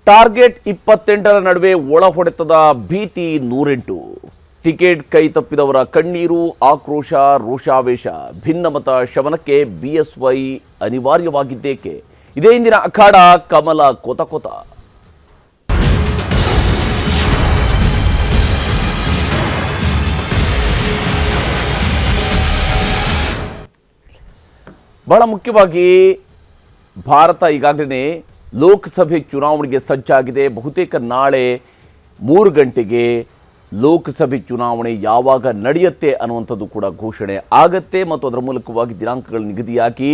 Target 28ರ ನಡುವೆ ಒಳ ಹೊಡೆತದ ಭೀತಿ 108. ಟಿಕೆಟ್ ಕೈ ತಪ್ಪಿದವರ ಕಣ್ಣೀರು, ಆಕ್ರೋಶ, ರೋಷಾವೇಶ. ಭಿನ್ನಮತ ಶಮನಕ್ಕೆ ಬಿಎಸ್ವೈ ಅನಿವಾರ್ಯವಾಗಿದ್ದೇಕೆ? ಇದೇ ಇಂದಿನ ಅಖಾಡ ಕಮಲ ಕೊತ ಕೊತ. ಬಹಳ ಮುಖ್ಯವಾಗಿ ಭಾರತ ಈಗಾಗಲೇ ಲೋಕಸಭೆ ಚುನಾವಣೆಗೆ ಸಜ್ಜಾಗಿದೆ. ಬಹುತೇಕ ನಾಳೆ 3 ಗಂಟೆಗೆ ಲೋಕಸಭೆ ಚುನಾವಣೆ ಯಾವಾಗ ನಡೆಯುತ್ತೆ ಅನ್ನುವಂಥದ್ದು ಕೂಡ ಘೋಷಣೆ ಆಗತ್ತೆ ಮತ್ತು ಅದರ ಮೂಲಕವಾಗಿ ದಿನಾಂಕಗಳು ನಿಗದಿಯಾಗಿ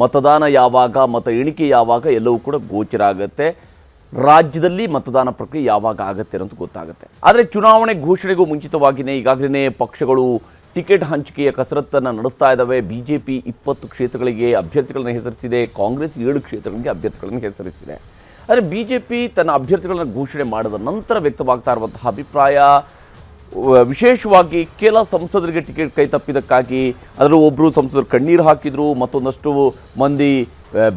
ಮತದಾನ ಯಾವಾಗ, ಮತ ಎಣಿಕೆ ಯಾವಾಗ ಎಲ್ಲವೂ ಕೂಡ ಗೋಚರ ಆಗುತ್ತೆ. ರಾಜ್ಯದಲ್ಲಿ ಮತದಾನ ಪ್ರಕ್ರಿಯೆ ಯಾವಾಗ ಆಗುತ್ತೆ ಅನ್ನೋದು ಗೊತ್ತಾಗುತ್ತೆ. ಆದರೆ ಚುನಾವಣೆ ಘೋಷಣೆಗೂ ಮುಂಚಿತವಾಗಿಯೇ ಈಗಾಗಲೇ ಪಕ್ಷಗಳು ಟಿಕೆಟ್ ಹಂಚಿಕೆಯ ಕಸರತ್ತನ್ನು ನಡೆಸ್ತಾ ಇದ್ದಾವೆ. ಬಿಜೆಪಿ 20 ಕ್ಷೇತ್ರಗಳಿಗೆ ಅಭ್ಯರ್ಥಿಗಳನ್ನು ಹೆಸರಿಸಿದೆ, ಕಾಂಗ್ರೆಸ್ 7 ಕ್ಷೇತ್ರಗಳಿಗೆ ಅಭ್ಯರ್ಥಿಗಳನ್ನು ಹೆಸರಿಸಿದೆ. ಆದರೆ ಬಿಜೆಪಿ ತನ್ನ ಅಭ್ಯರ್ಥಿಗಳನ್ನು ಘೋಷಣೆ ಮಾಡಿದ ನಂತರ ವ್ಯಕ್ತವಾಗ್ತಾ ಇರುವಂತಹ ಅಭಿಪ್ರಾಯ, ವಿಶೇಷವಾಗಿ ಕೆಲ ಸಂಸದರಿಗೆ ಟಿಕೆಟ್ ಕೈ ತಪ್ಪಿದ್ದಕ್ಕಾಗಿ ಅದರಲ್ಲೂ ಒಬ್ಬರು ಸಂಸದರು ಕಣ್ಣೀರು ಹಾಕಿದ್ರು, ಮತ್ತೊಂದಷ್ಟು ಮಂದಿ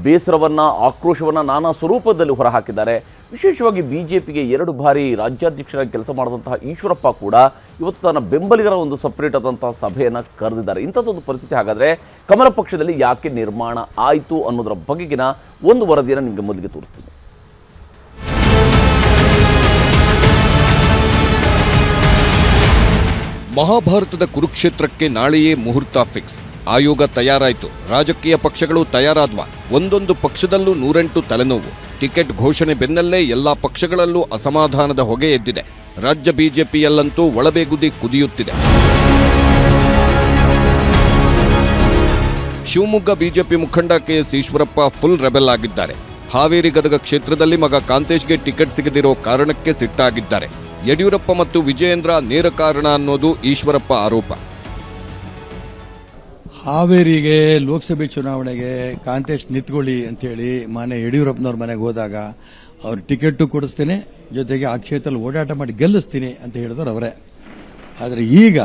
ಬೇಸರವನ್ನು, ಆಕ್ರೋಶವನ್ನು ನಾನಾ ಸ್ವರೂಪದಲ್ಲಿ ಹೊರಹಾಕಿದ್ದಾರೆ. ವಿಶೇಷವಾಗಿ ಬಿಜೆಪಿಗೆ 2 ಬಾರಿ ರಾಜ್ಯಾಧ್ಯಕ್ಷರಾಗಿ ಕೆಲಸ ಮಾಡಿದಂತಹ ಈಶ್ವರಪ್ಪ ಕೂಡ ಇವತ್ತು ತನ್ನ ಬೆಂಬಲಿಗರ ಒಂದು ಸಪರೇಟ್ ಆದಂತಹ ಸಭೆಯನ್ನು ಕರೆದಿದ್ದಾರೆ. ಇಂಥದ್ದೊಂದು ಪರಿಸ್ಥಿತಿ ಹಾಗಾದರೆ ಕಮಲ ಪಕ್ಷದಲ್ಲಿ ಯಾಕೆ ನಿರ್ಮಾಣ ಆಯಿತು ಅನ್ನೋದರ ಬಗೆಗಿನ ಒಂದು ವರದಿಯನ್ನು ನಿಮಗೆ ಮೊದಲಿಗೆ ತೋರಿಸ್ತೀನಿ. ಮಹಾಭಾರತದ ಕುರುಕ್ಷೇತ್ರಕ್ಕೆ ನಾಳೆಯೇ ಮುಹೂರ್ತ ಫಿಕ್ಸ್. ಆಯೋಗ ತಯಾರಾಯಿತು, ರಾಜಕೀಯ ಪಕ್ಷಗಳು ತಯಾರಾದ್ವ. ಒಂದೊಂದು ಪಕ್ಷದಲ್ಲೂ 108 ತಲೆನೋವು. ಟಿಕೆಟ್ ಘೋಷಣೆ ಬೆನ್ನಲ್ಲೇ ಎಲ್ಲಾ ಪಕ್ಷಗಳಲ್ಲೂ ಅಸಮಾಧಾನದ ಹೊಗೆ ಎದ್ದಿದೆ. ರಾಜ್ಯ ಬಿಜೆಪಿಯಲ್ಲಂತೂ ಒಳಬೇಗುದಿ ಕುದಿಯುತ್ತಿದೆ. ಶಿವಮೊಗ್ಗ ಬಿಜೆಪಿ ಮುಖಂಡ ಕೆಎಸ್ ಈಶ್ವರಪ್ಪ ಫುಲ್ ರೆಬೆಲ್ ಆಗಿದ್ದಾರೆ. ಹಾವೇರಿ ಗದಗ ಕ್ಷೇತ್ರದಲ್ಲಿ ಮಗ ಕಾಂತೇಶ್ಗೆ ಟಿಕೆಟ್ ಸಿಗದಿರೋ ಕಾರಣಕ್ಕೆ ಸಿಟ್ಟಾಗಿದ್ದಾರೆ. ಯಡಿಯೂರಪ್ಪ ಮತ್ತು ವಿಜಯೇಂದ್ರ ನೇರ ಕಾರಣ ಅನ್ನೋದು ಈಶ್ವರಪ್ಪ ಆರೋಪ. ಹಾವೇರಿಗೆ ಲೋಕಸಭೆ ಚುನಾವಣೆಗೆ ಕಾಂತೇಶ್ ನಿಂತ್ಕೊಳ್ಳಿ ಅಂತೇಳಿ ಮಾನ್ಯ ಯಡಿಯೂರಪ್ಪನವ್ರ ಮನೆಗೆ ಹೋದಾಗ ಅವ್ರ ಟಿಕೆಟ್ ಕೊಡಿಸ್ತೇನೆ, ಜೊತೆಗೆ ಆ ಕ್ಷೇತ್ರದಲ್ಲಿ ಓಡಾಟ ಮಾಡಿ ಗೆಲ್ಲಿಸ್ತೀನಿ ಅಂತ ಹೇಳಿದವರು ಅವರೇ. ಆದರೆ ಈಗ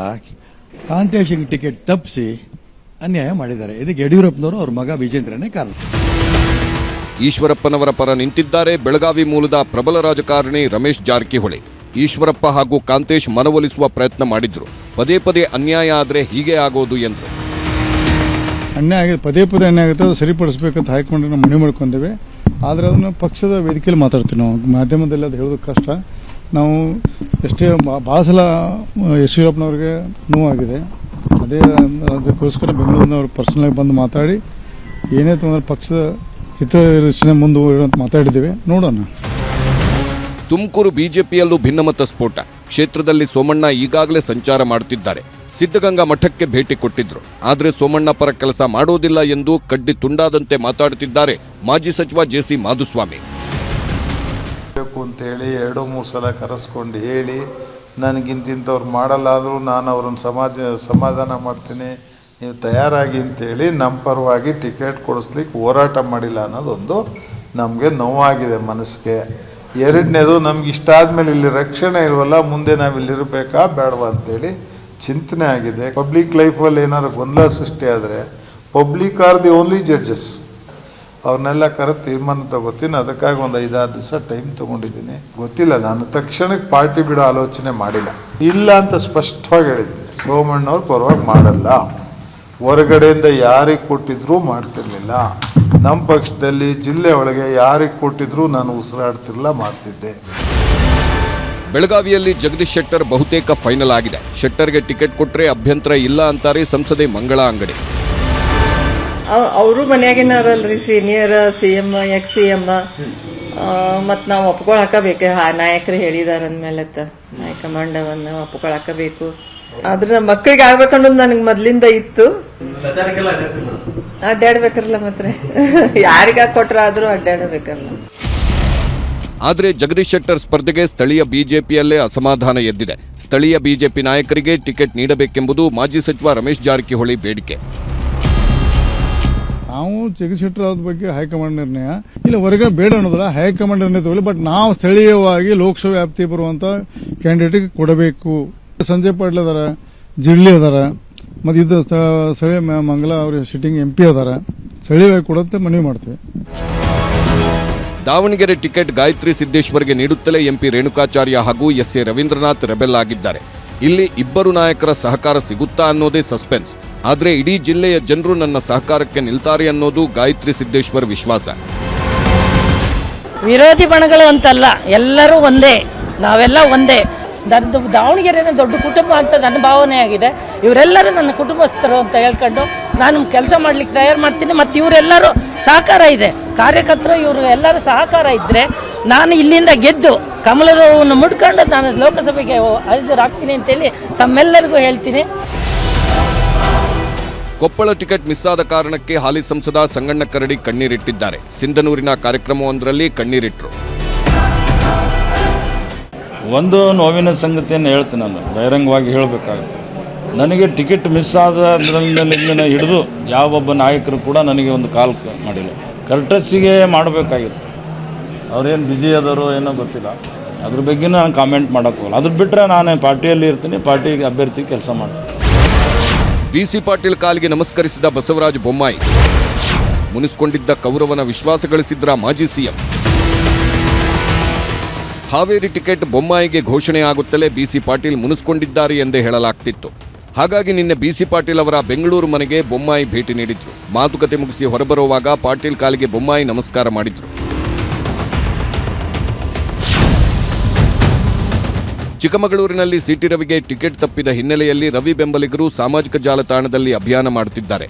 ಕಾಂತೇಶಿಗೆ ಟಿಕೆಟ್ ತಪ್ಪಿಸಿ ಅನ್ಯಾಯ ಮಾಡಿದ್ದಾರೆ. ಇದಕ್ಕೆ ಯಡಿಯೂರಪ್ಪನವರು ಅವ್ರ ಮಗ ವಿಜೇಂದ್ರನೇ ಕಾರಣ. ಈಶ್ವರಪ್ಪನವರ ಪರ ನಿಂತಿದ್ದಾರೆ ಬೆಳಗಾವಿ ಮೂಲದ ಪ್ರಬಲ ರಾಜಕಾರಣಿ ರಮೇಶ್ ಜಾರಕಿಹೊಳಿ. ಈಶ್ವರಪ್ಪ ಹಾಗೂ ಕಾಂತೇಶ್ ಮನವೊಲಿಸುವ ಪ್ರಯತ್ನ ಮಾಡಿದ್ರು. ಪದೇ ಪದೇ ಅನ್ಯಾಯ ಆದರೆ ಹೀಗೆ ಆಗೋದು ಎಂದರು. ಅನ್ಯಾಯ ಆಗಿದೆ, ಪದೇ ಪದೇ ಅನ್ಯಾಯ ಆಗುತ್ತೆ, ಅದು ಸರಿಪಡಿಸಬೇಕಂತ ಹೈಕಮಾಂಡ್ ನಾವು ಮನವಿ ಮಾಡ್ಕೊಂಡೇವೆ. ಆದರೆ ಅದನ್ನು ಪಕ್ಷದ ವೇದಿಕೆಯಲ್ಲಿ ಮಾತಾಡ್ತೀವಿ. ನಾವು ಮಾಧ್ಯಮದಲ್ಲಿ ಅದು ಹೇಳೋದು ಕಷ್ಟ. ನಾವು ಎಷ್ಟೇ ಭಾಳ ಸಲ ಯಡಿಯೂರಪ್ಪನವ್ರಿಗೆ ನೋವಾಗಿದೆ. ಅದಕ್ಕೋಸ್ಕರ ಬೆಂಗಳೂರಿನವ್ರು ಪರ್ಸನಲ್ ಬಂದು ಮಾತಾಡಿ ಏನೇ ತೊಂದರೆ ಪಕ್ಷದ ಹಿತರಚನೆ ಮುಂದುವರಿಯುವಂತ ಮಾತಾಡಿದ್ದೇವೆ. ನೋಡೋಣ. ತುಮಕೂರು ಬಿಜೆಪಿಯಲ್ಲೂ ಭಿನ್ನಮತ ಸ್ಫೋಟ. ಕ್ಷೇತ್ರದಲ್ಲಿ ಸೋಮಣ್ಣ ಈಗಾಗಲೇ ಸಂಚಾರ ಮಾಡುತ್ತಿದ್ದಾರೆ. ಸಿದ್ದಗಂಗಾ ಮಠಕ್ಕೆ ಭೇಟಿ ಕೊಟ್ಟಿದ್ರು. ಆದರೆ ಸೋಮಣ್ಣ ಪರ ಕೆಲಸ ಮಾಡೋದಿಲ್ಲ ಎಂದು ಕಡ್ಡಿ ತುಂಡಾದಂತೆ ಮಾತಾಡುತ್ತಿದ್ದಾರೆ ಮಾಜಿ ಸಚಿವ ಜೆಸಿ ಮಾಧುಸ್ವಾಮಿ. ಅಂತ ಹೇಳಿ 2-3 ಸಲ ಕರೆಸ್ಕೊಂಡು ಹೇಳಿ ನನಗಿಂತಿಂತವ್ರು ಮಾಡಲ್ಲ ಅಂದರೂ ನಾನು ಅವ್ರನ್ನ ಸಮಾಧಾನ ಮಾಡ್ತೀನಿ, ನೀವು ತಯಾರಾಗಿ ಅಂತೇಳಿ ನಮ್ಮ ಪರವಾಗಿ ಟಿಕೆಟ್ ಕೊಡಿಸ್ಲಿಕ್ಕೆ ಹೋರಾಟ ಮಾಡಿಲ್ಲ ಅನ್ನೋದೊಂದು ನಮಗೆ ನೋವಾಗಿದೆ ಮನಸ್ಸಿಗೆ. ಎರಡನೇದು, ನಮ್ಗೆ ಇಷ್ಟ ಆದಮೇಲೆ ಇಲ್ಲಿ ರಕ್ಷಣೆ ಇಲ್ವಲ್ಲ, ಮುಂದೆ ನಾವು ಇಲ್ಲಿರಬೇಕಾ ಬೇಡವಾ ಅಂತೇಳಿ ಚಿಂತನೆ ಆಗಿದೆ. ಪಬ್ಲಿಕ್ ಲೈಫಲ್ಲಿ ಏನಾದ್ರು ಗೊಂದಲ ಸೃಷ್ಟಿ ಆದರೆ public R the only judges. ಅವ್ರನ್ನೆಲ್ಲ ಕರೆದು ತೀರ್ಮಾನ ತಗೋತೀನಿ. ಅದಕ್ಕಾಗಿ ಒಂದು 5-6 ದಿವಸ ಟೈಮ್ ತೊಗೊಂಡಿದ್ದೀನಿ. ಗೊತ್ತಿಲ್ಲ, ನಾನು ತಕ್ಷಣಕ್ಕೆ ಪಾರ್ಟಿ ಬಿಡೋ ಆಲೋಚನೆ ಮಾಡಿಲ್ಲ. ಇಲ್ಲ ಅಂತ ಸ್ಪಷ್ಟವಾಗಿ ಹೇಳಿದ್ದೀನಿ. ಸೋಮಣ್ಣವ್ರ ಪರವಾಗಿ ಮಾಡಲ್ಲ, ಹೊರಗಡೆಯಿಂದ ಯಾರಿಗೆ ಕೊಟ್ಟಿದ್ರೂ ಮಾಡ್ತಿರ್ಲಿಲ್ಲ. ನಮ್ಮ ಪಕ್ಷದಲ್ಲಿ ಜಿಲ್ಲೆ ಒಳಗೆ ಯಾರಿಗೆ ಕೊಟ್ಟಿದ್ರೂ ನಾನು ಉಸಿರಾಡ್ತಿರ್ಲಿಲ್ಲ, ಮಾಡ್ತಿದ್ದೆ. ಬೆಳಗಾವಿಯಲ್ಲಿ ಜಗದೀಶ್ ಶೆಟ್ಟರ್ ಬಹುತೇಕ ಫೈನಲ್ ಆಗಿದೆ. ಶೆಟ್ಟರ್ಗೆ ಟಿಕೆಟ್ ಕೊಟ್ಟರೆ ಅಭ್ಯಂತರ ಇಲ್ಲ ಅಂತಾರೆ ಸಂಸದೆ ಮಂಗಳಾ ಅಂಗಡಿ. ಅವರು ಮನ್ಯಾಗಿನಾರಲ್ರಿ, ಸೀನಿಯರ್ ಸಿಎಂ, ಎಕ್ಸ್ ಸಿಎಂ, ಮತ್ ನಾವು ಒಪ್ಕೊಳಕಬೇಕು. ನಾಯಕರು ಹೇಳಿದಾರ ಅಂದ್ಮೇಲೆ ಹೈಕಮಾಂಡವನ್ನು ಒಪ್ಕೊಳಕಬೇಕು. ಆದ್ರೆ ಮಕ್ಕಳಿಗೆ ಆಗ್ಬೇಕನ್ನೋದು ನನಗೆ ಮೊದ್ಲಿಂದ ಇತ್ತು. ಅಡ್ಡಾಡ್ಬೇಕಲ್ಲ, ಮಾತ್ರ ಯಾರಿಗ ಕೊಟ್ರ ಆದ್ರೂ ಅಡ್ಡಾಡಬೇಕಲ್ಲ. ಆದರೆ ಜಗದೀಶ್ ಶೆಟ್ಟರ್ ಸ್ಪರ್ಧೆಗೆ ಸ್ಥಳೀಯ ಬಿಜೆಪಿಯಲ್ಲೇ ಅಸಮಾಧಾನ ಎದ್ದಿದೆ. ಸ್ಥಳೀಯ ಬಿಜೆಪಿ ನಾಯಕರಿಗೆ ಟಿಕೆಟ್ ನೀಡಬೇಕೆಂಬುದು ಮಾಜಿ ಸಚಿವ ರಮೇಶ್ ಜಾರಕಿಹೊಳಿ ಬೇಡಿಕೆ. ನಾವು ಜಗದೀಶ್ ಶೆಟ್ಟರ್ ಅವ್ರ ಬಗ್ಗೆ ಹೈಕಮಾಂಡ್ ನಿರ್ಣಯ ಇಲ್ಲ, ಹೊರಗಡೆ ಬೇಡ ಅನ್ನೋದಿಲ್ಲ, ಹೈಕಮಾಂಡ್ ನಿರ್ಣಯ ತಗೊಳ್ಳಿ. ಬಟ್ ನಾವು ಸ್ಥಳೀಯವಾಗಿ ಲೋಕಸಭೆ ವ್ಯಾಪ್ತಿ ಬರುವಂತ ಕ್ಯಾಂಡಿಡೇಟ್ ಕೊಡಬೇಕು. ಸಂಜಯ್ ಪಾಟೀಲ್ ಅದಾರ, ಜಿಡ್ಲಿ ಅದಾರ, ಮತ್ತು ಇದು ಸ್ಥಳೀಯ ಮಂಗಲ ಅವ್ರ ಸಿಟ್ಟಿಂಗ್ MP ಅದಾರ. ಸ್ಥಳೀಯವಾಗಿ ಕೊಡುತ್ತೆ ಮನವಿ ಮಾಡ್ತೀವಿ. ದಾವಣಗೆರೆ ಟಿಕೆಟ್ ಗಾಯತ್ರಿ ಸಿದ್ದೇಶ್ವರ್ಗೆ ನೀಡುತ್ತಲೇ ಎಂಪಿ ರೇಣುಕಾಚಾರ್ಯ ಹಾಗೂ ಎಸ್ಎ ರವೀಂದ್ರನಾಥ್ ರೆಬೆಲ್ ಆಗಿದ್ದಾರೆ. ಇಲ್ಲಿ ಇಬ್ಬರು ನಾಯಕರ ಸಹಕಾರ ಸಿಗುತ್ತಾ ಅನ್ನೋದೇ ಸಸ್ಪೆನ್ಸ್. ಆದರೆ ಇಡೀ ಜಿಲ್ಲೆಯ ಜನರು ನನ್ನ ಸಹಕಾರಕ್ಕೆ ನಿಲ್ತಾರೆ ಅನ್ನೋದು ಗಾಯತ್ರಿ ಸಿದ್ದೇಶ್ವರ್ ವಿಶ್ವಾಸ. ವಿರೋಧಿ ಬಣಗಳು ಅಂತಲ್ಲ, ಎಲ್ಲರೂ ಒಂದೇ, ನಾವೆಲ್ಲ ಒಂದೇ. ನನ್ನದು ದಾವಣಗೆರೆನೇ ದೊಡ್ಡ ಕುಟುಂಬ ಅಂತ ನನ್ನ ಭಾವನೆ ಆಗಿದೆ. ಇವರೆಲ್ಲರೂ ನನ್ನ ಕುಟುಂಬಸ್ಥರು ಅಂತ ಹೇಳ್ಕೊಂಡು ನಾನು ಕೆಲಸ ಮಾಡ್ಲಿಕ್ಕೆ ತಯಾರು ಮಾಡ್ತೀನಿ. ಮತ್ತು ಇವರೆಲ್ಲರೂ ಸಹಕಾರ ಇದೆ, ಕಾರ್ಯಕರ್ತರು ಇವರು ಎಲ್ಲರೂ ಸಹಕಾರ ಇದ್ದರೆ ನಾನು ಇಲ್ಲಿಂದ ಗೆದ್ದು ಕಮಲದ ಹೂವನ್ನು ಮುಡ್ಕೊಂಡು ನಾನು ಲೋಕಸಭೆಗೆ ಹಾಜರಾಗ್ತೀನಿ ಅಂತೇಳಿ ತಮ್ಮೆಲ್ಲರಿಗೂ ಹೇಳ್ತೀನಿ. ಕೊಪ್ಪಳ ಟಿಕೆಟ್ ಮಿಸ್ ಆದ ಕಾರಣಕ್ಕೆ ಹಾಲಿ ಸಂಸದ ಸಂಗಣ್ಣ ಕರಡಿ ಕಣ್ಣೀರಿಟ್ಟಿದ್ದಾರೆ. ಸಿಂಧನೂರಿನ ಕಾರ್ಯಕ್ರಮವೊಂದರಲ್ಲಿ ಕಣ್ಣೀರಿಟ್ಟರು. ಒಂದು ನೋವಿನ ಸಂಗತಿಯನ್ನು ಹೇಳ್ತೀನಿ, ನಾನು ಬಹಿರಂಗವಾಗಿ ಹೇಳಬೇಕಾಗುತ್ತೆ. ನನಗೆ ಟಿಕೆಟ್ ಮಿಸ್ ಆದ್ರಿಂದ ಹಿಡಿದು ಯಾವೊಬ್ಬ ನಾಯಕರು ಕೂಡ ನನಗೆ ಒಂದು ಕಾಲ್ ಮಾಡಿಲ್ಲ. ಕರ್ಟಸಿಗೆ ಮಾಡಬೇಕಾಗಿತ್ತು. ಅವ್ರೇನು ಬ್ಯುಸಿ ಆದವರು ಏನೋ ಗೊತ್ತಿಲ್ಲ, ಅದ್ರ ಬಗ್ಗೆ ನಾನು ಕಾಮೆಂಟ್ ಮಾಡೋಕ್ಕೋಗಲ್ಲ. ಅದ್ರ ಬಿಟ್ಟರೆ ನಾನು ಪಾರ್ಟಿಯಲ್ಲಿ ಇರ್ತೀನಿ, ಪಾರ್ಟಿಗೆ ಅಭ್ಯರ್ಥಿ ಕೆಲಸ ಮಾಡ್ತೀನಿ. ಬಿಸಿ ಪಾಟೀಲ್ ಕಾಲಿಗೆ ನಮಸ್ಕರಿಸಿದ ಬಸವರಾಜ ಬೊಮ್ಮಾಯಿ. ಮುನಿಸಿಕೊಂಡಿದ್ದ ಕೌರವನ ವಿಶ್ವಾಸ ಗಳಿಸಿದ್ರ ಮಾಜಿ ಸಿಎಂ. ಹಾವೇರಿ ಟಿಕೆಟ್ ಬೊಮ್ಮಾಯಿಗೆ ಘೋಷಣೆಯಾಗುತ್ತಲೇ ಬಿಸಿ ಪಾಟೀಲ್ ಮುನಿಸಿಕೊಂಡಿದ್ದಾರೆ ಎಂದೇ ಹೇಳಲಾಗ್ತಿತ್ತು. ಹಾಗಾಗಿ ನಿನ್ನೆ ಬಿಸಿ ಪಾಟೀಲ್ ಅವರ ಬೆಂಗಳೂರು ಮನೆಗೆ ಬೊಮ್ಮಾಯಿ ಭೇಟಿ ನೀಡಿದ್ರು. ಮಾತುಕತೆ ಮುಗಿಸಿ ಹೊರಬರುವಾಗ ಪಾಟೀಲ್ ಕಾಲಿಗೆ ಬೊಮ್ಮಾಯಿ ನಮಸ್ಕಾರ ಮಾಡಿದ್ರು. ಚಿಕ್ಕಮಗಳೂರಿನಲ್ಲಿ ಸಿಟಿ ರವಿಗೆ ಟಿಕೆಟ್ ತಪ್ಪಿದ ಹಿನ್ನೆಲೆಯಲ್ಲಿ ರವಿ ಬೆಂಬಲಿಗರು ಸಾಮಾಜಿಕ ಜಾಲತಾಣದಲ್ಲಿ ಅಭಿಯಾನ ಮಾಡುತ್ತಿದ್ದಾರೆ.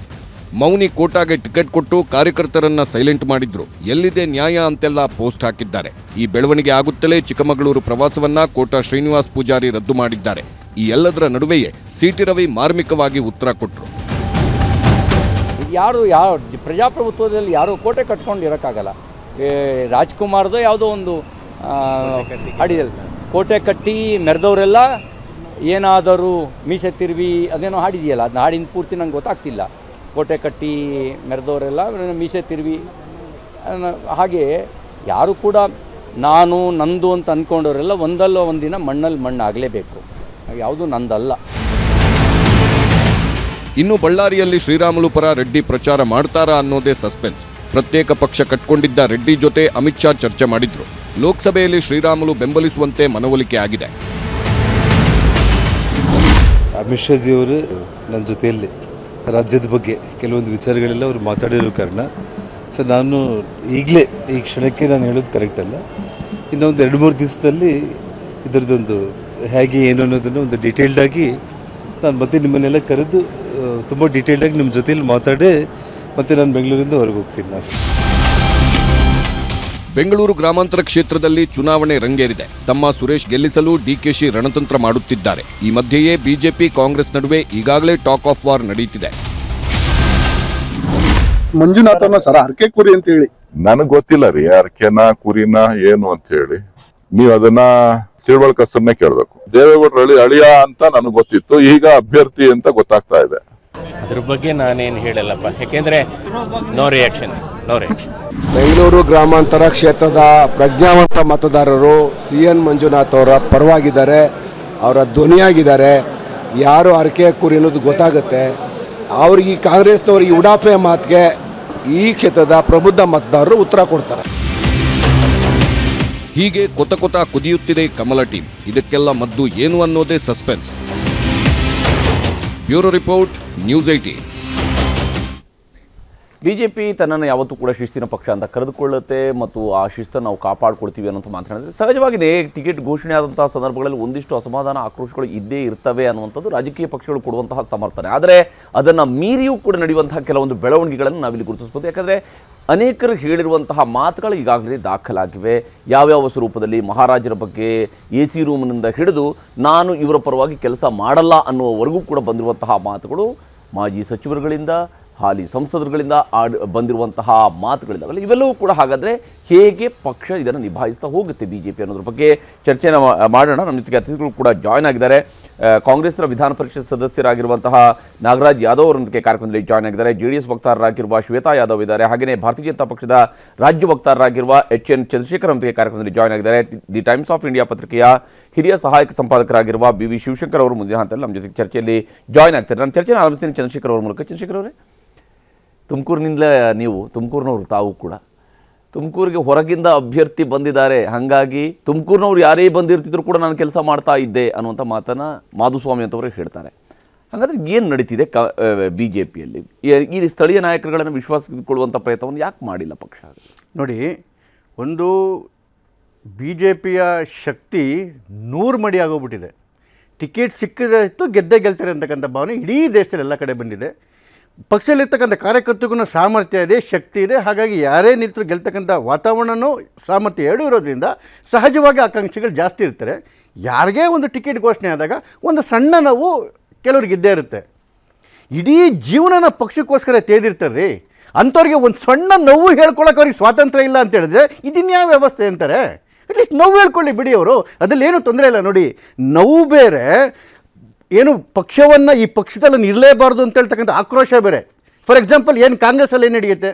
ಮೌನಿ ಕೋಟಾಗೆ ಟಿಕೆಟ್ ಕೊಟ್ಟು ಕಾರ್ಯಕರ್ತರನ್ನ ಸೈಲೆಂಟ್ ಮಾಡಿದ್ರು. ಎಲ್ಲಿದೆ ನ್ಯಾಯ ಅಂತೆಲ್ಲ ಪೋಸ್ಟ್ ಹಾಕಿದ್ದಾರೆ. ಈ ಬೆಳವಣಿಗೆ ಆಗುತ್ತಲೇ ಚಿಕ್ಕಮಗಳೂರು ಪ್ರವಾಸವನ್ನ ಕೋಟಾ ಶ್ರೀನಿವಾಸ್ ಪೂಜಾರಿ ರದ್ದು ಮಾಡಿದ್ದಾರೆ. ಈ ಎಲ್ಲದರ ನಡುವೆಯೇ ಸಿಟಿ ರವಿ ಮಾರ್ಮಿಕವಾಗಿ ಉತ್ತರ ಕೊಟ್ಟರು. ಯಾರು ಪ್ರಜಾಪ್ರಭುತ್ವದಲ್ಲಿ ಯಾರು ಕೋಟೆ ಕಟ್ಕೊಂಡು ಇರೋಕ್ಕಾಗಲ್ಲ. ರಾಜ್ಕುಮಾರ್ದು ಯಾವುದೋ ಒಂದು ಹಾಡಿದಲ್ಲಿ ಕೋಟೆ ಕಟ್ಟಿ ಮೆರೆದವರೆಲ್ಲ ಏನಾದರೂ ಮೀಸೆ ತಿರುವಿ ಅದೇನೋ ಹಾಡಿದೆಯಲ್ಲ, ಅದನ್ನ ಹಾಡಿನ ಪೂರ್ತಿ ನಂಗೆ ಗೊತ್ತಾಗ್ತಿಲ್ಲ. ಕೋಟೆ ಕಟ್ಟಿ ಮೆರೆದವರೆಲ್ಲ ಮೀಸೆ ತಿರುವಿ, ಹಾಗೆ ಯಾರು ಕೂಡ ನಾನು ನಂದು ಅಂತ ಅಂದ್ಕೊಂಡವರೆಲ್ಲ ಒಂದಲ್ಲ ಒಂದಿನ ಮಣ್ಣಲ್ಲಿ ಮಣ್ಣಾಗಲೇಬೇಕು. ಯಾವುದು ನಂದಲ್ಲ. ಇನ್ನು ಬಳ್ಳಾರಿಯಲ್ಲಿ ಶ್ರೀರಾಮುಲು ಪರ ರೆಡ್ಡಿ ಪ್ರಚಾರ ಮಾಡ್ತಾರಾ ಅನ್ನೋದೇ ಸಸ್ಪೆನ್ಸ್. ಪ್ರತ್ಯೇಕ ಪಕ್ಷ ಕಟ್ಕೊಂಡಿದ್ದ ರೆಡ್ಡಿ ಜೊತೆ ಅಮಿತ್ ಶಾ ಚರ್ಚೆ ಮಾಡಿದ್ರು. ಲೋಕಸಭೆಯಲ್ಲಿ ಶ್ರೀರಾಮುಲು ಬೆಂಬಲಿಸುವಂತೆ ಮನವೊಲಿಕೆ ಆಗಿದೆ. ಅಮಿತ್ ಶಾ ಜಿಯವರು ನನ್ನ ಜೊತೆಯಲ್ಲಿ ರಾಜ್ಯದ ಬಗ್ಗೆ ಕೆಲವೊಂದು ವಿಚಾರಗಳೆಲ್ಲ ಅವರು ಮಾತಾಡಿರೋ ಕಾರಣ ಸೊ ನಾನು ಈಗಲೇ ಈ ಕ್ಷಣಕ್ಕೆ ನಾನು ಹೇಳೋದು ಕರೆಕ್ಟ್ ಅಲ್ಲ. ಇನ್ನೊಂದು 2-3 ದಿವಸದಲ್ಲಿ ಇದರದೊಂದು ಹೇಗೆ ಏನು ಅನ್ನೋದನ್ನು ಒಂದು ಡೀಟೇಲ್ಡಾಗಿ ನಾನು ಮತ್ತೆ ನಿಮ್ಮನ್ನೆಲ್ಲ ಕರೆದು ತುಂಬ ಡೀಟೇಲ್ಡಾಗಿ ನಿಮ್ಮ ಜೊತೆಯಲ್ಲಿ ಮಾತಾಡಿ ಮತ್ತೆ ನಾನು ಬೆಂಗಳೂರಿಂದ ಹೊರಗೆ ಹೋಗ್ತೀನಿ. ನಾನು ಬೆಂಗಳೂರು ಗ್ರಾಮಾಂತರ ಕ್ಷೇತ್ರದಲ್ಲಿ ಚುನಾವಣೆ ರಂಗೇರಿದೆ. ತಮ್ಮ ಸುರೇಶ್ ಗೆಲ್ಲಿಸಲು ಡಿಕೆಶಿ ರಣತಂತ್ರ ಮಾಡುತ್ತಿದ್ದಾರೆ. ಈ ಮಧ್ಯೆಯೇ ಬಿಜೆಪಿ ಕಾಂಗ್ರೆಸ್ ನಡುವೆ ಈಗಾಗಲೇ ಟಾಕ್ ಆಫ್ ವಾರ್ ನಡೆಯುತ್ತಿದೆ. ಮಂಜುನಾಥನ ಸರ ಹರಕೆ ಕುರಿ ಅಂತ ಹೇಳಿ ನನಗೆ ಗೊತ್ತಿಲ್ಲ ರೀ, ಹರಕೆನ ಕುರಿನ ಏನು ಅಂತ ಹೇಳಿ ನೀವು ಅದನ್ನ ತಿಳುವಳಿಕಸನ್ನೇ ಕೇಳಬೇಕು. ದೇವೇಗೌಡರು ಅಳಿಯ ಅಂತ ನನಗೆ ಗೊತ್ತಿತ್ತು, ಈಗ ಅಭ್ಯರ್ಥಿ ಅಂತ ಗೊತ್ತಾಗ್ತಾ ಇದೆ. ಅದ್ರ ಬಗ್ಗೆ ನಾನೇನು ಹೇಳಲ್ಲಪ್ಪ, ಯಾಕೆಂದ್ರೆ ನೋ ರಿಯಾಕ್ಷನ್. ಬೆಂಗಳೂರು ಗ್ರಾಮಾಂತರ ಕ್ಷೇತ್ರದ ಪ್ರಜ್ಞಾವಂತ ಮತದಾರರು CN ಮಂಜುನಾಥ್ ಅವರ ಪರವಾಗಿದ್ದಾರೆ, ಅವರ ಧ್ವನಿಯಾಗಿದ್ದಾರೆ. ಯಾರು ಹರಕೆ ಕುರಿ ಅನ್ನೋದು ಗೊತ್ತಾಗುತ್ತೆ. ಅವ್ರಿಗೆ ಕಾಂಗ್ರೆಸ್ನವ್ರಿಗೆ ಉಡಾಫೆ ಮಾತಿಗೆ ಈ ಕ್ಷೇತ್ರದ ಪ್ರಬುದ್ಧ ಮತದಾರರು ಉತ್ತರ ಕೊಡ್ತಾರೆ. ಹೀಗೆ ಕೊತ ಕುದಿಯುತ್ತಿದೆ ಕಮಲ ಟೀಮ್. ಇದಕ್ಕೆಲ್ಲ ಮದ್ದು ಏನು ಅನ್ನೋದೇ suspense. Bureau report, news 18. BJP ತನ್ನನ್ನು ಯಾವತ್ತೂ ಕೂಡ ಶಿಸ್ತಿನ ಪಕ್ಷ ಅಂತ ಕರೆದುಕೊಳ್ಳುತ್ತೆ ಮತ್ತು ಆ ಶಿಸ್ತನ್ನು ನಾವು ಕಾಪಾಡಿಕೊಳ್ತೀವಿ ಅನ್ನೋಂಥ ಮಾತನಾಡಿದ್ರೆ ಸಹಜವಾಗಿಯೇ ಟಿಕೆಟ್ ಘೋಷಣೆ ಆದಂತಹ ಸಂದರ್ಭಗಳಲ್ಲಿ ಒಂದಿಷ್ಟು ಅಸಮಾಧಾನ ಆಕ್ರೋಶಗಳು ಇದ್ದೇ ಇರ್ತವೆ ಅನ್ನುವಂಥದ್ದು ರಾಜಕೀಯ ಪಕ್ಷಗಳು ಕೊಡುವಂತಹ ಸಮರ್ಥನೆ. ಆದರೆ ಅದನ್ನು ಮೀರಿಯೂ ಕೂಡ ನಡೆಯುವಂತಹ ಕೆಲವೊಂದು ಬೆಳವಣಿಗೆಗಳನ್ನು ನಾವಿಲ್ಲಿ ಗುರುತಿಸಬಹುದು. ಯಾಕಂದರೆ ಅನೇಕರು ಹೇಳಿರುವಂತಹ ಮಾತುಗಳು ಈಗಾಗಲೇ ದಾಖಲಾಗಿವೆ. ಯಾವ್ಯಾವ ಸ್ವರೂಪದಲ್ಲಿ ಮಹಾರಾಜರ ಬಗ್ಗೆ AC ರೂಮ್ನಿಂದ ಹಿಡಿದು ನಾನು ಇವರ ಪರವಾಗಿ ಕೆಲಸ ಮಾಡಲ್ಲ ಅನ್ನುವವರೆಗೂ ಕೂಡ ಬಂದಿರುವಂತಹ ಮಾತುಗಳು ಮಾಜಿ ಸಚಿವರುಗಳಿಂದ, ಹಾಲಿ ಸಂಸದರುಗಳಿಂದ ಬಂದಿರುವಂತಹ ಮಾತುಗಳಿದ್ದಾವಲ್ಲ, ಇವೆಲ್ಲವೂ ಕೂಡ ಹಾಗಾದರೆ ಹೇಗೆ ಪಕ್ಷ ಇದನ್ನು ನಿಭಾಯಿಸ್ತಾ ಹೋಗುತ್ತೆ ಬಿಜೆಪಿ ಅನ್ನೋದ್ರ ಬಗ್ಗೆ ಚರ್ಚೆನ ಮಾಡೋಣ. ನಮ್ಮ ಜೊತೆಗೆ ಅತಿಥಿಗಳು ಕೂಡ ಜಾಯ್ನ್ ಆಗಿದ್ದಾರೆ. ಕಾಂಗ್ರೆಸ್ನ ವಿಧಾನ ಪರಿಷತ್ ಸದಸ್ಯರಾಗಿರುವಂತಹ ನಾಗರಾಜ್ ಯಾದವ್ ಅವರೊಂದಿಗೆ ಕಾರ್ಯಕ್ರಮದಲ್ಲಿ ಜಾಯ್ನ್ ಆಗಿದ್ದಾರೆ. JDS ವಕ್ತಾರರಾಗಿರುವ ಶ್ವೇತಾ ಯಾದವ್ ಇದ್ದಾರೆ. ಹಾಗೆಯೇ ಭಾರತೀಯ ಜನತಾ ಪಕ್ಷದ ರಾಜ್ಯ ವಕ್ತಾರರಾಗಿರುವ HN ಚಂದ್ರಶೇಖರ್ ಅವರೊಂದಿಗೆ ಕಾರ್ಯಕ್ರಮದಲ್ಲಿ ಜಾಯ್ನ್ ಆಗಿದ್ದಾರೆ. ದಿ ಟೈಮ್ಸ್ ಆಫ್ ಇಂಡಿಯಾ ಪತ್ರಿಕೆಯ ಹಿರಿಯ ಸಹಾಯಕ ಸಂಪಾದಕರಾಗಿರುವ BV ಶಿವಶಂಕರ್ ಅವರು ಮುಂದಿನ ಹಂತದಲ್ಲಿ ನಮ್ಮ ಜೊತೆಗೆ ಚರ್ಚೆಯಲ್ಲಿ ಜಾಯ್ನ್ ಆಗ್ತಾರೆ. ನಾನು ಚರ್ಚೆನ ಆರಂಭಿಸ್ತೀನಿ ಚಂದ್ರಶೇಖರ್ ಅವರ ಮೂಲಕ. ಚಂದ್ರಶೇಖರ್ ಅವರೇ, ತುಮಕೂರಿನಿಂದ ನೀವು ತುಮಕೂರಿನವರು ತಾವು ಕೂಡ ತುಮಕೂರಿಗೆ ಹೊರಗಿಂದ ಅಭ್ಯರ್ಥಿ ಬಂದಿದ್ದಾರೆ, ಹಾಗಾಗಿ ತುಮಕೂರಿನವ್ರು ಯಾರೇ ಬಂದಿರ್ತಿದ್ರು ಕೂಡ ನಾನು ಕೆಲಸ ಮಾಡ್ತಾ ಇದ್ದೆ ಅನ್ನುವಂಥ ಮಾತನ್ನ ಮಾಧುಸ್ವಾಮಿ ಅಂತವರು ಹೇಳ್ತಾರೆ. ಹಾಗಾದ್ರೆ ಏನು ನಡೀತಿದೆ ಬಿಜೆಪಿಯಲ್ಲಿ? ಈ ಸ್ಥಳೀಯ ನಾಯಕರುಗಳನ್ನು ವಿಶ್ವಾಸಕ್ಕಿಕೊಳ್ಳುವಂಥ ಪ್ರಯತ್ನವನ್ನು ಯಾಕೆ ಮಾಡಿಲ್ಲ ಪಕ್ಷ? ನೋಡಿ, ಒಂದು ಬಿ ಜೆ ಪಿಯ ಶಕ್ತಿ 100 ಮಡಿ ಆಗೋಗ್ಬಿಟ್ಟಿದೆ. ಟಿಕೆಟ್ ಸಿಕ್ಕಿದಷ್ಟು ಗೆದ್ದೇ ಗೆಲ್ತಾರೆ ಅಂತಕ್ಕಂಥ ಭಾವನೆ ಇಡೀ ದೇಶದಲ್ಲಿ ಎಲ್ಲ ಕಡೆ ಬಂದಿದೆ. ಪಕ್ಷದಲ್ಲಿರ್ತಕ್ಕಂಥ ಕಾರ್ಯಕರ್ತರಿಗೂ ಸಾಮರ್ಥ್ಯ ಇದೆ, ಶಕ್ತಿ ಇದೆ. ಹಾಗಾಗಿ ಯಾರೇ ನಿಂತರೂ ಗೆಲ್ತಕ್ಕಂಥ ವಾತಾವರಣನೂ ಸಾಮರ್ಥ್ಯ ಎರಡೂ ಇರೋದ್ರಿಂದ ಸಹಜವಾಗಿ ಆಕಾಂಕ್ಷಿಗಳು ಜಾಸ್ತಿ ಇರ್ತಾರೆ. ಯಾರಿಗೇ ಒಂದು ಟಿಕೆಟ್ ಘೋಷಣೆ ಆದಾಗ ಒಂದು ಸಣ್ಣ ನೋವು ಕೆಲವ್ರಿಗೆ ಇದ್ದೇ ಇರುತ್ತೆ. ಇಡೀ ಜೀವನನ ಪಕ್ಷಕ್ಕೋಸ್ಕರ ತೇದಿರ್ತಾರೆ ರೀ. ಅಂಥವ್ರಿಗೆ ಒಂದು ಸಣ್ಣ ನೋವು ಹೇಳ್ಕೊಳಕ್ಕೆ ಅವ್ರಿಗೆ ಸ್ವಾತಂತ್ರ್ಯ ಇಲ್ಲ ಅಂತ ಹೇಳಿದ್ರೆ ಇದನ್ಯಾವ ವ್ಯವಸ್ಥೆ ಅಂತಾರೆ? ಅಟ್ಲೀಸ್ಟ್ ನೋವು ಹೇಳ್ಕೊಳ್ಳಿ ಬಿಡಿ ಅವರು, ಅದರಲ್ಲಿ ಏನೂ ತೊಂದರೆ ಇಲ್ಲ. ನೋಡಿ, ನೋವು ಬೇರೆ, ಏನು ಪಕ್ಷವನ್ನು ಈ ಪಕ್ಷದಲ್ಲಿ ಇರಲೇಬಾರ್ದು ಅಂತ ಹೇಳ್ತಕ್ಕಂಥ ಆಕ್ರೋಶ ಬೇರೆ. ಫಾರ್ ಎಕ್ಸಾಂಪಲ್, ಏನು ಕಾಂಗ್ರೆಸ್ಸಲ್ಲಿ ಏನು ನಡೆಯುತ್ತೆ?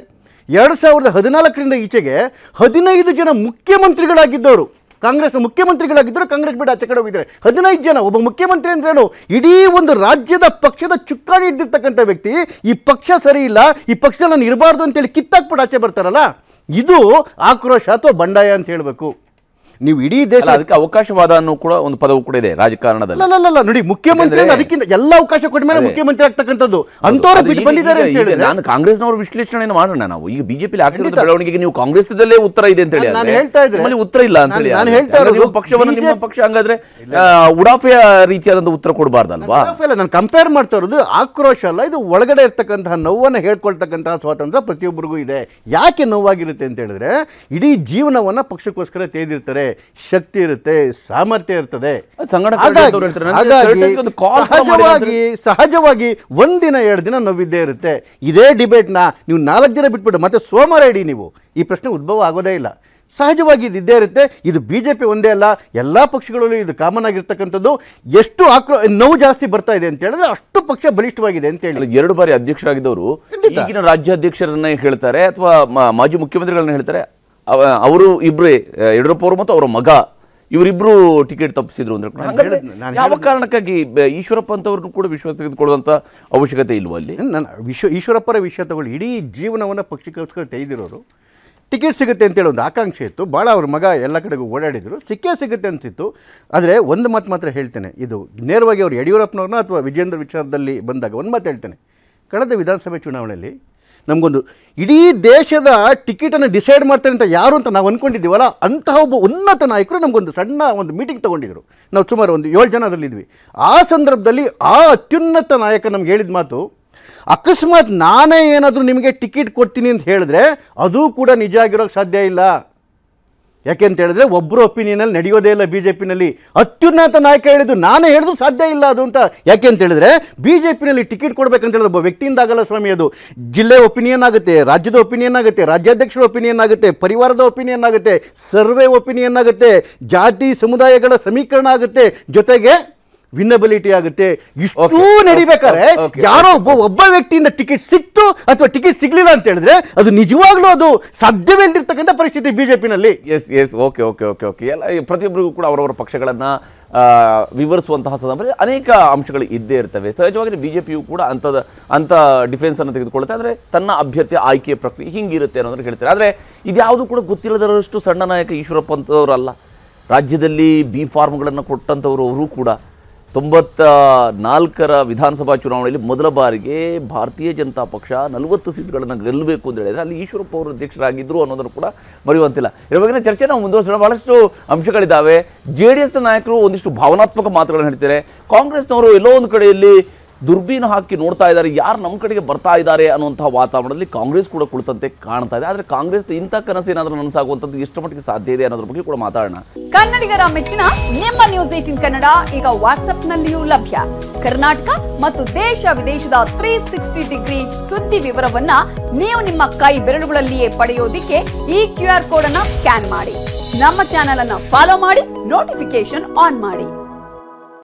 2014 ಈಚೆಗೆ 15 ಜನ ಮುಖ್ಯಮಂತ್ರಿಗಳಾಗಿದ್ದವರು, ಕಾಂಗ್ರೆಸ್ನ ಮುಖ್ಯಮಂತ್ರಿಗಳಾಗಿದ್ದರು. ಕಾಂಗ್ರೆಸ್ ಬಿಟ್ಟು ಆಚೆ ಕಡೆ ಹೋಗಿದ್ದಾರೆ 15 ಜನ. ಒಬ್ಬ ಮುಖ್ಯಮಂತ್ರಿ ಅಂದ್ರೇನು? ಇಡೀ ಒಂದು ರಾಜ್ಯದ ಪಕ್ಷದ ಚುಕ್ಕಾಣಿ ಹಿಡಿದಿರ್ತಕ್ಕಂಥ ವ್ಯಕ್ತಿ ಈ ಪಕ್ಷ ಸರಿ ಇಲ್ಲ, ಈ ಪಕ್ಷದಲ್ಲಿ ನಾನು ಇರಬಾರ್ದು ಅಂತೇಳಿ ಕಿತ್ತಾಕ್ಬಿಟ್ಟು ಆಚೆ ಬರ್ತಾರಲ್ಲ, ಇದು ಆಕ್ರೋಶ ಅಥವಾ ಬಂಡಾಯ ಅಂತ ಹೇಳಬೇಕು. ನೀವು ಇಡೀ ದೇಶ ಅದಕ್ಕೆ ಅವಕಾಶವಾದ ಅನ್ನೋ ಕೂಡ ಒಂದು ಪದವು ಕೂಡ ಇದೆ ರಾಜಕಾರಣದಲ್ಲಿ. ಅಲ್ಲ ನೋಡಿ, ಮುಖ್ಯಮಂತ್ರಿ ಅದಕ್ಕಿಂತ ಎಲ್ಲ ಅವಕಾಶ ಕೊಟ್ಟ ಮೇಲೆ ಮುಖ್ಯಮಂತ್ರಿ ಆಗ್ತಕ್ಕಂಥದ್ದು ಅಂತವರ ಬಿಟ್ಟು ಬಂದಿದ್ದಾರೆ ಅಂತ ಹೇಳಿ ನಾನು ಕಾಂಗ್ರೆಸ್ನವರ ವಿಶ್ಲೇಷಣೆಯನ್ನು ಮಾಡೋಣ. ನಾವು ಈಗ ಬಿಜೆಪಿ ಆಗ್ತಿರೋ ಬೆಳವಣಿಗೆಗೆ ನೀವು ಕಾಂಗ್ರೆಸ್ದಲ್ಲೇ ಉತ್ತರ ಇದೆ ಅಂತ ಹೇಳಿ ನಾನು ಹೇಳ್ತಾ ಇದ್ರೆ ಉತ್ತರ ಇಲ್ಲ ಅಂತ ಹೇಳಿ ನಾನು ಹೇಳ್ತಾ ಇರೋದು ಪಕ್ಷವನ್ನು ನಿಮ್ಮ ಪಕ್ಷ ಹಂಗಾದ್ರೆ ಉಡಾಫೆಯ ರೀತಿಯಾದಂತ ಉತ್ತರ ಕೊಡಬಾರ್ದಲ್ವಾ? ನಾನು ಕಂಪೇರ್ ಮಾಡ್ತಾ ಇರೋದು ಆಕ್ರೋಶ ಅಲ್ಲ, ಇದು ಒಳಗಡೆ ಇರ್ತಕ್ಕಂತಹ ನೋವನ್ನು ಹೇಳ್ಕೊಳ್ತಕ್ಕಂತಹ ಸ್ವಾತಂತ್ರ್ಯ ಪ್ರತಿಯೊಬ್ಬರಿಗೂ ಇದೆ. ಯಾಕೆ ನೋವಾಗಿರುತ್ತೆ ಅಂತ ಹೇಳಿದ್ರೆ ಇಡೀ ಜೀವನವನ್ನ ಪಕ್ಷಕ್ಕೋಸ್ಕರ ತೇದಿರ್ತಾರೆ, ಶಕ್ತಿ ಇರುತ್ತೆ, ಸಾಮರ್ಥ್ಯ ಇರ್ತದೆ. ಸಹಜವಾಗಿ 1 ದಿನ 2 ದಿನ ನೋವಿದ್ದೇ ಇರುತ್ತೆ. ಇದೇ ಡಿಬೇಟ್ನ ನೀವು 4 ದಿನ ಬಿಟ್ಬಿಟ್ಟು ಮತ್ತೆ ಸೋಮವಾರ ಇಡಿ, ನೀವು ಈ ಪ್ರಶ್ನೆ ಉದ್ಭವ ಆಗೋದೇ ಇಲ್ಲ. ಸಹಜವಾಗಿ ಇದು ಇದ್ದೇ ಇರುತ್ತೆ. ಇದು ಬಿಜೆಪಿ ಒಂದೇ ಅಲ್ಲ, ಎಲ್ಲ ಪಕ್ಷಗಳಲ್ಲೂ ಇದು ಕಾಮನ್ ಆಗಿರ್ತಕ್ಕಂಥದ್ದು. ಎಷ್ಟು ನೋವು ಜಾಸ್ತಿ ಬರ್ತಾ ಇದೆ ಅಂತ ಹೇಳಿದ್ರೆ ಅಷ್ಟು ಪಕ್ಷ ಬಲಿಷ್ಠವಾಗಿದೆ ಅಂತ ಹೇಳಿ. 2 ಬಾರಿ ಅಧ್ಯಕ್ಷರಾಗಿದ್ದವರು ಈಗಿನ ರಾಜ್ಯಾಧ್ಯಕ್ಷರನ್ನ ಹೇಳ್ತಾರೆ ಅಥವಾ ಮಾಜಿ ಮುಖ್ಯಮಂತ್ರಿಗಳನ್ನ ಹೇಳ್ತಾರೆ. ಅವರು ಇಬ್ಬರೇ, ಯಡಿಯೂರಪ್ಪ ಅವರು ಮತ್ತು ಅವರ ಮಗ, ಇವರಿಬ್ರು ಟಿಕೆಟ್ ತಪ್ಪಿಸಿದ್ರು ಅಂದ್ರೆ ಯಾವ ಕಾರಣಕ್ಕಾಗಿ ಈಶ್ವರಪ್ಪ ಅಂತವ್ರನ್ನು ಕೂಡ ವಿಶ್ವಾಸ ತೆಗೆದುಕೊಳ್ಳುವಂತ ಅವಶ್ಯಕತೆ ಇಲ್ವ ಅಲ್ಲಿ? ಈಶ್ವರಪ್ಪರ ವಿಷಯ ತಗೊಳ್ಳಿ. ಇಡೀ ಜೀವನವನ್ನು ಪಕ್ಷಕ್ಕೋಸ್ಕರ ತೆಗೆದಿರೋರು. ಟಿಕೆಟ್ ಸಿಗುತ್ತೆ ಅಂತೇಳಿ ಒಂದು ಆಕಾಂಕ್ಷೆ ಇತ್ತು, ಭಾಳ ಅವ್ರ ಮಗ ಎಲ್ಲ ಕಡೆಗೂ ಓಡಾಡಿದ್ರು, ಸಿಗುತ್ತೆ ಅನಿಸಿತ್ತು. ಆದರೆ ಒಂದು ಮಾತು ಮಾತ್ರ ಹೇಳ್ತೇನೆ, ಇದು ನೇರವಾಗಿ ಅವರು ಯಡಿಯೂರಪ್ಪನವ್ರನ್ನ ಅಥವಾ ವಿಜೇಂದ್ರ ವಿಚಾರದಲ್ಲಿ ಬಂದಾಗ ಒಂದು ಮಾತು ಹೇಳ್ತೇನೆ. ಕಳೆದ ವಿಧಾನಸಭೆ ಚುನಾವಣೆಯಲ್ಲಿ ನಮಗೊಂದು ಇಡೀ ದೇಶದ ಟಿಕೆಟನ್ನು ಡಿಸೈಡ್ ಮಾಡ್ತಾರೆ ಅಂತ ಯಾರು ಅಂತ ನಾವು ಅಂದ್ಕೊಂಡಿದ್ದೀವಲ್ಲ, ಅಂತಹ ಒಬ್ಬ ಉನ್ನತ ನಾಯಕರು ನಮಗೊಂದು ಸಣ್ಣ ಒಂದು ಮೀಟಿಂಗ್ ತೊಗೊಂಡಿದ್ರು. ನಾವು ಸುಮಾರು ಒಂದು 7 ಜನ ಅದರಲ್ಲಿದ್ವಿ. ಆ ಸಂದರ್ಭದಲ್ಲಿ ಆ ಅತ್ಯುನ್ನತ ನಾಯಕ ನಮ್ಗೆ ಹೇಳಿದ ಮಾತು, ಅಕಸ್ಮಾತ್ ನಾನೇ ಏನಾದರೂ ನಿಮಗೆ ಟಿಕೆಟ್ ಕೊಡ್ತೀನಿ ಅಂತ ಹೇಳಿದ್ರೆ ಅದು ಕೂಡ ನಿಜ ಆಗಿರೋಕ್ಕೆ ಸಾಧ್ಯ ಇಲ್ಲ. ಯಾಕೆ ಅಂತ ಹೇಳಿದ್ರೆ ಒಬ್ಬರು ಒಪಿನಿಯನಲ್ಲಿ ನಡೆಯೋದೇ ಇಲ್ಲ ಬಿ ಜೆ ಪಿನಲ್ಲಿ. ಅತ್ಯುನ್ನತ ನಾಯಕ ಹೇಳಿದ್ದು ನಾನೇ ಹೇಳಿದ್ರು ಸಾಧ್ಯ ಇಲ್ಲ ಅದು ಅಂತ. ಯಾಕೆ ಅಂತ ಹೇಳಿದ್ರೆ ಬಿ ಜೆ ಪಿನಲ್ಲಿ ಟಿಕೆಟ್ ಕೊಡಬೇಕಂತ ಹೇಳಿದ್ರೆ ಒಬ್ಬ ವ್ಯಕ್ತಿಯಿಂದ ಆಗಲ್ಲ ಸ್ವಾಮಿ. ಅದು ಜಿಲ್ಲೆ ಒಪಿನಿಯನ್ ಆಗುತ್ತೆ, ರಾಜ್ಯದ ಒಪಿನಿಯನ್ ಆಗುತ್ತೆ, ರಾಜ್ಯಾಧ್ಯಕ್ಷರ ಒಪಿನಿಯನ್ ಆಗುತ್ತೆ, ಪರಿವಾರದ ಒಪಿನಿಯನ್ ಆಗುತ್ತೆ, ಸರ್ವೆ ಒಪಿನಿಯನ್ ಆಗುತ್ತೆ, ಜಾತಿ ಸಮುದಾಯಗಳ ಸಮೀಕರಣ ಆಗುತ್ತೆ, ಜೊತೆಗೆ ವಿನ್ನಬಿಲಿಟಿ ಆಗುತ್ತೆ. ಇಷ್ಟೂ ನಡಿಬೇಕಾದ್ರೆ ಯಾರೋ ಒಬ್ಬ ವ್ಯಕ್ತಿಯಿಂದ ಟಿಕೆಟ್ ಸಿಕ್ತು ಅಥವಾ ಟಿಕೆಟ್ ಸಿಗ್ಲಿಲ್ಲ ಅಂತ ಹೇಳಿದ್ರೆ ಅದು ನಿಜವಾಗ್ಲೂ ಅದು ಸಾಧ್ಯವೇ ಇಲ್ದಿರ್ತಕ್ಕಂಥ ಪರಿಸ್ಥಿತಿ ಬಿಜೆಪಿನಲ್ಲಿ. ಎಲ್ಲ ಪ್ರತಿಯೊಬ್ಬರಿಗೂ ಕೂಡ ಅವರವರ ಪಕ್ಷಗಳನ್ನ ವಿವರಿಸುವಂತಹ ಸಂದರ್ಭದಲ್ಲಿ ಅನೇಕ ಅಂಶಗಳು ಇದ್ದೇ ಇರ್ತವೆ. ಸಹಜವಾಗಿ ಬಿಜೆಪಿಯು ಕೂಡ ಅಂತ ಡಿಫೆನ್ಸ್ ಅನ್ನು ತೆಗೆದುಕೊಳ್ಳುತ್ತೆ. ಆದರೆ ತನ್ನ ಅಭ್ಯರ್ಥಿ ಆಯ್ಕೆಯ ಪ್ರಕ್ರಿಯೆ ಹಿಂಗಿರುತ್ತೆ ಅನ್ನೋದನ್ನ ಹೇಳ್ತಾರೆ. ಆದರೆ ಇದ್ಯಾವುದು ಕೂಡ ಗೊತ್ತಿಲ್ಲದರಷ್ಟು ಸಣ್ಣ ನಾಯಕ ಈಶ್ವರಪ್ಪ ಅಂತವರಲ್ಲ. ರಾಜ್ಯದಲ್ಲಿ ಬಿ ಫಾರ್ಮ್ಗಳನ್ನು ಕೊಟ್ಟಂಥವರು ಅವರು ಕೂಡ 94ರ ವಿಧಾನಸಭಾ ಚುನಾವಣೆಯಲ್ಲಿ ಮೊದಲ ಬಾರಿಗೆ ಭಾರತೀಯ ಜನತಾ ಪಕ್ಷ 40 ಸೀಟ್ಗಳನ್ನು ಗೆಲ್ಲಬೇಕು ಅಂತ ಹೇಳಿದ್ರೆ ಅಲ್ಲಿ ಈಶ್ವರಪ್ಪ ಅವರು ಅಧ್ಯಕ್ಷರಾಗಿದ್ದರು ಅನ್ನೋದನ್ನು ಕೂಡ ಮರೆಯುವಂತಿಲ್ಲ. ಇದ್ರ ಬಗ್ಗೆ ಚರ್ಚೆ ನಾವು ಮುಂದುವರಿಸೋಣ. ಬಹಳಷ್ಟು ಅಂಶಗಳಿದ್ದಾವೆ. JDSನ ನಾಯಕರು ಒಂದಿಷ್ಟು ಭಾವನಾತ್ಮಕ ಮಾತುಗಳನ್ನು ಹೇಳ್ತಾರೆ. ಕಾಂಗ್ರೆಸ್ನವರು ಎಲ್ಲೋ ಒಂದು ಕಡೆಯಲ್ಲಿ ದುರ್ಬೀನು ಹಾಕಿ ನೋಡ್ತಾ ಇದ್ದಾರೆ, ಯಾರು ನಮ್ಮ ಕಡೆಗೆ ಬರ್ತಾ ಇದ್ದಾರೆ ಅನ್ನುವಂತಹ ವಾತಾವರಣದಲ್ಲಿ ಕಾಂಗ್ರೆಸ್ ಕೂಡ ಕುಳಿತಂತೆ ಕಾಣ್ತಾ ಇದೆ. ಆದರೆ ಕಾಂಗ್ರೆಸ್ ಇಂಥ ಕನಸು ಏನಾದರೂ ನನಸಾಗುವಂಥದ್ದು ಎಷ್ಟು ಮಟ್ಟಿಗೆ ಸಾಧ್ಯ ಇದೆ ಅನ್ನೋದ್ರ ಬಗ್ಗೆ ಕೂಡ ಮಾತಾಡೋಣ. ಕನ್ನಡಿಗರ ಮೆಚ್ಚಿನ ನಿಮ್ಮ ನ್ಯೂಸ್ 18 ಕನ್ನಡ ಈಗ ವಾಟ್ಸ್ಆಪ್ನಲ್ಲಿಯೂ ಲಭ್ಯ. ಕರ್ನಾಟಕ ಮತ್ತು ದೇಶ ವಿದೇಶದ 360 ಡಿಗ್ರಿ ಸುದ್ದಿ ವಿವರವನ್ನ ನೀವು ನಿಮ್ಮ ಕೈ ಬೆರಳುಗಳಲ್ಲಿಯೇ ಪಡೆಯೋದಿಕ್ಕೆ ಈ QR ಕೋಡ್ ಅನ್ನ ಸ್ಕ್ಯಾನ್ ಮಾಡಿ. ನಮ್ಮ ಚಾನೆಲ್ ಅನ್ನ ಫಾಲೋ ಮಾಡಿ, ನೋಟಿಫಿಕೇಶನ್ ಆನ್ ಮಾಡಿ.